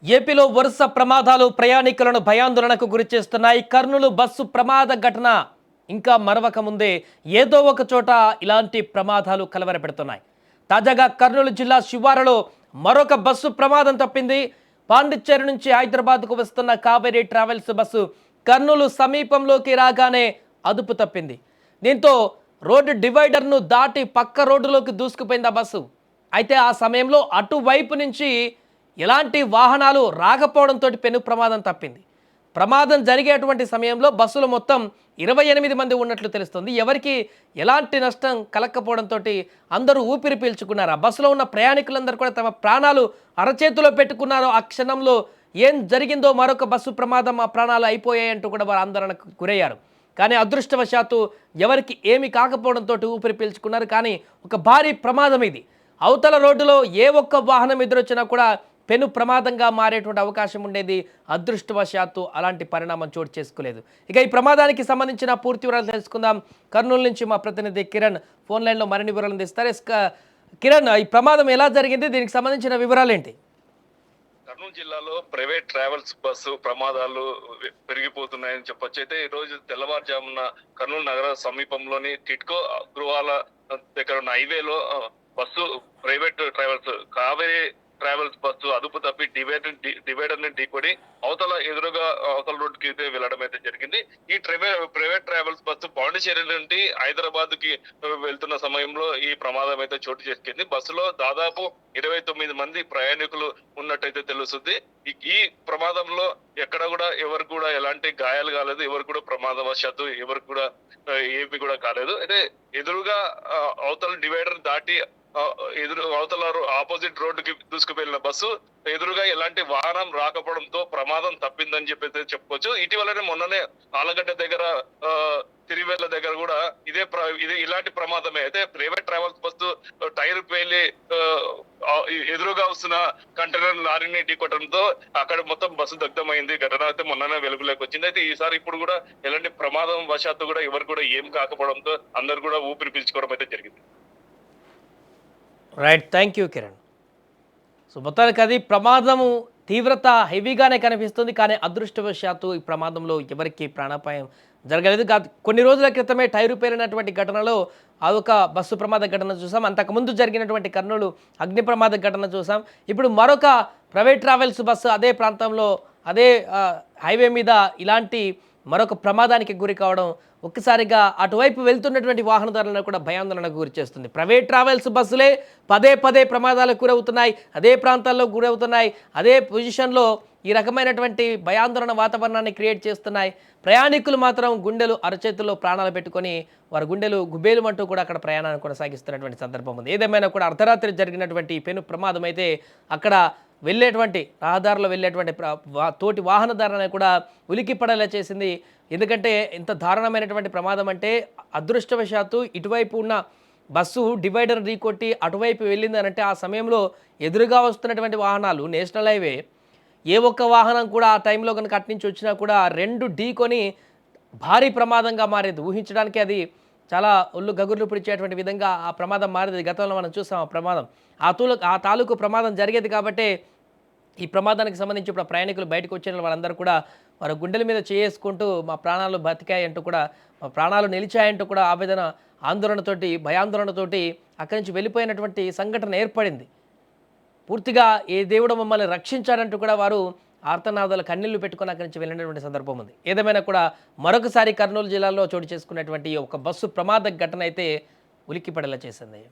ఏపీలో వరుస ప్రమాదాలు ప్రయాణికులను భయాందోళనకు గురిచేస్తున్నాయి. కర్నూలు బస్సు ప్రమాద ఘటన ఇంకా మరవక ముందే ఏదో ఒక చోట ఇలాంటి ప్రమాదాలు కలవరపెడుతున్నాయి. తాజాగా కర్నూలు జిల్లా శివారులో మరొక బస్సు ప్రమాదం తప్పింది. పాండిచ్చేరి నుంచి హైదరాబాద్కు వస్తున్న కావేరీ ట్రావెల్స్ బస్సు కర్నూలు సమీపంలోకి రాగానే అదుపు తప్పింది. దీంతో రోడ్డు డివైడర్ను దాటి పక్క రోడ్డులోకి దూసుకుపోయింది ఆ బస్సు. అయితే ఆ సమయంలో అటువైపు నుంచి ఎలాంటి వాహనాలు రాకపోవడంతో పెను ప్రమాదం తప్పింది. ప్రమాదం జరిగేటువంటి సమయంలో బస్సులో మొత్తం 28 మంది ఉన్నట్లు తెలుస్తుంది. ఎవరికి ఎలాంటి నష్టం కలగకపోవడంతో అందరూ ఊపిరి పీల్చుకున్నారు. ఆ బస్సులో ఉన్న ప్రయాణికులందరూ కూడా తమ ప్రాణాలు అరచేతిలో పెట్టుకున్నారు. ఆ క్షణంలో ఏం జరిగిందో మరొక బస్సు ప్రమాదం ఆ ప్రాణాలు అయిపోయాయంటూ కూడా వారు ఆందోళనకు గురయ్యారు. కానీ అదృష్టవశాత్తు ఎవరికి ఏమి కాకపోవడంతో ఊపిరి పీల్చుకున్నారు. కానీ ఒక భారీ ప్రమాదం ఇది. అవతల రోడ్డులో ఏ ఒక్క వాహనం ఎదురొచ్చినా కూడా పెను ప్రమాదంగా మారేటువంటి అవకాశం ఉండేది. అదృష్టవశాత్తు అలాంటి పరిణామం చోటు చేసుకోలేదు. ఇక ఈ ప్రమాదానికి సంబంధించిన పూర్తి వివరాలు తెలుసుకుందాం. కర్నూలు నుంచి మా ప్రతినిధి కిరణ్ ఫోన్ లైన్లో మరిన్ని వివరాలు అందిస్తారు. కిరణ్, ఈ ప్రమాదం ఎలా జరిగింది, దీనికి సంబంధించిన వివరాలు ఏంటి? కర్నూలు జిల్లాలో ప్రైవేట్ ట్రావెల్స్ బస్సు ప్రమాదాలు పెరిగిపోతున్నాయని చెప్పొచ్చు. అయితే ఈ రోజు తెల్లవారుజామున కర్నూలు నగర సమీపంలోని టిట్కో గృహాల దగ్గర ఉన్న హైవేలో bus private travels Kaveri travels bus అదుపు తప్పి డివైడర్ ని ఢీకొడి ఎదురుగా అవతల రోడ్ కి అయితే వెళ్ళడం అయితే జరిగింది. ఈ ప్రైవేట్ ట్రావెల్స్ బస్సు పాండిచేరి నుండి హైదరాబాద్ కి వెళ్తున్న సమయంలో ఈ ప్రమాదం అయితే చోటు చేసుకుంది. బస్సులో దాదాపు 29 మంది ప్రయాణికులు ఉన్నట్టయితే తెలుస్తుంది. ఈ ప్రమాదంలో ఎక్కడ కూడా ఎవరు కూడా ఎలాంటి గాయాలు కాలేదు. ఎవరు కూడా ప్రమాదవశాత్తు ఎవరు కూడా ఏమి కూడా కాలేదు. అయితే ఎదురుగా అవతల డివైడర్ దాటి అవతల ఆపోజిట్ రోడ్డుకి దూసుకుపోయిన బస్సు ఎదురుగా ఎలాంటి వాహనం రాకపోవడంతో ప్రమాదం తప్పిందని చెప్పి చెప్పుకోవచ్చు. ఇటీవలనే మొన్ననే ఆలగడ్డ దగ్గర తిరువేళ్ల దగ్గర కూడా ఇదే ఇలాంటి ప్రమాదమే. అయితే ప్రైవేట్ ట్రావెల్స్ బస్సు టైర్ పేలి ఎదురుగా వస్తున్న కంటైనర్ లారీని ఢీకొట్టడంతో అక్కడ మొత్తం బస్సు దగ్ధమైంది. ఘటన అయితే మొన్ననే వెలుగులోకి వచ్చింది. అయితే ఈసారి ఇప్పుడు కూడా ఎలాంటి ప్రమాదం వశాత్తు కూడా ఎవరు కూడా ఏం కాకపోవడంతో అందరు కూడా ఊపిరి పీల్చుకోవడం అయితే జరిగింది. Right, thank you Kiran. So మొత్తానికి అది ప్రమాదము తీవ్రత హెవీగానే కనిపిస్తుంది. కానీ అదృష్టవశాత్తు ఈ ప్రమాదంలో ఎవరికి ప్రాణాపాయం జరగలేదు. కొన్ని రోజుల క్రితమే టైరు పేలినటువంటి ఘటనలో అదొక బస్సు ప్రమాద ఘటన చూసాం. అంతకుముందు జరిగినటువంటి కర్నూలు అగ్ని ప్రమాద ఘటన చూసాం. ఇప్పుడు మరొక ప్రైవేట్ ట్రావెల్స్ బస్సు అదే ప్రాంతంలో అదే హైవే మీద ఇలాంటి మరొక ప్రమాదానికి గురి కావడం ఒక్కసారిగా అటువైపు వెళ్తున్నటువంటి వాహనదారులను కూడా భయాందోళనకు గురి చేస్తుంది. ప్రైవేట్ ట్రావెల్స్ బస్సులే పదే పదే ప్రమాదాలకు గురవుతున్నాయి, అదే ప్రాంతాల్లో గురవుతున్నాయి, అదే పొజిషన్లో ఈ రకమైనటువంటి భయాందోళన వాతావరణాన్ని క్రియేట్ చేస్తున్నాయి. ప్రయాణికులు మాత్రం గుండెలు అరచేతుల్లో ప్రాణాలు పెట్టుకొని వారి గుండెలు గుబేలుమంటూ కూడా అక్కడ ప్రయాణాన్ని కొనసాగిస్తున్నటువంటి సందర్భం ఉంది. ఏదేమైనా కూడా అర్ధరాత్రి జరిగినటువంటి పెను ప్రమాదం అయితే అక్కడ వెళ్ళేటువంటి రహదారిలో వెళ్ళేటువంటి తోటి వాహనదారులను కూడా ఉలికి పడేలా చేసింది. ఎందుకంటే ఇంత దారుణమైనటువంటి ప్రమాదం అంటే అదృష్టవశాత్తు ఇటువైపు ఉన్న బస్సు డివైడర్ ఢీకొట్టి అటువైపు వెళ్ళిందని అంటే ఆ సమయంలో ఎదురుగా వస్తున్నటువంటి వాహనాలు నేషనల్ హైవే ఏ ఒక్క వాహనం కూడా ఆ టైంలో కనుక అటు నుంచి వచ్చినా కూడా 2 ఢీకొని భారీ ప్రమాదంగా మారేది. ఊహించడానికి అది చాలా ఒళ్ళు గగుర్లు పిడిచేటువంటి విధంగా ఆ ప్రమాదం మారేది. గతంలో మనం చూసాం ఆ ప్రమాదం. ఆ తాలూకు ప్రమాదం జరిగేది కాబట్టే ఈ ప్రమాదానికి సంబంధించి ఇప్పుడు ప్రయాణికులు బయటకు వచ్చిన వాళ్ళందరూ కూడా వారి గుండెల మీద చేసుకుంటూ మా ప్రాణాలు బతికాయంటూ కూడా మా ప్రాణాలు నిలిచాయంటూ కూడా ఆవేదన ఆందోళనతోటి భయాందోళనతోటి అక్కడి నుంచి వెళ్ళిపోయినటువంటి సంఘటన ఏర్పడింది. పూర్తిగా ఏ దేవుడు మమ్మల్ని రక్షించారంటూ కూడా వారు ఆర్తనాదాల కన్నీళ్లు పెట్టుకుని అక్కడి నుంచి వెళ్ళినటువంటి సందర్భం ఉంది. ఏదేమైనా కూడా మరొకసారి కర్నూలు జిల్లాలో చోటు చేసుకున్నటువంటి ఒక బస్సు ప్రమాద ఘటన అయితే ఉలిక్కిపడేలా చేసింది.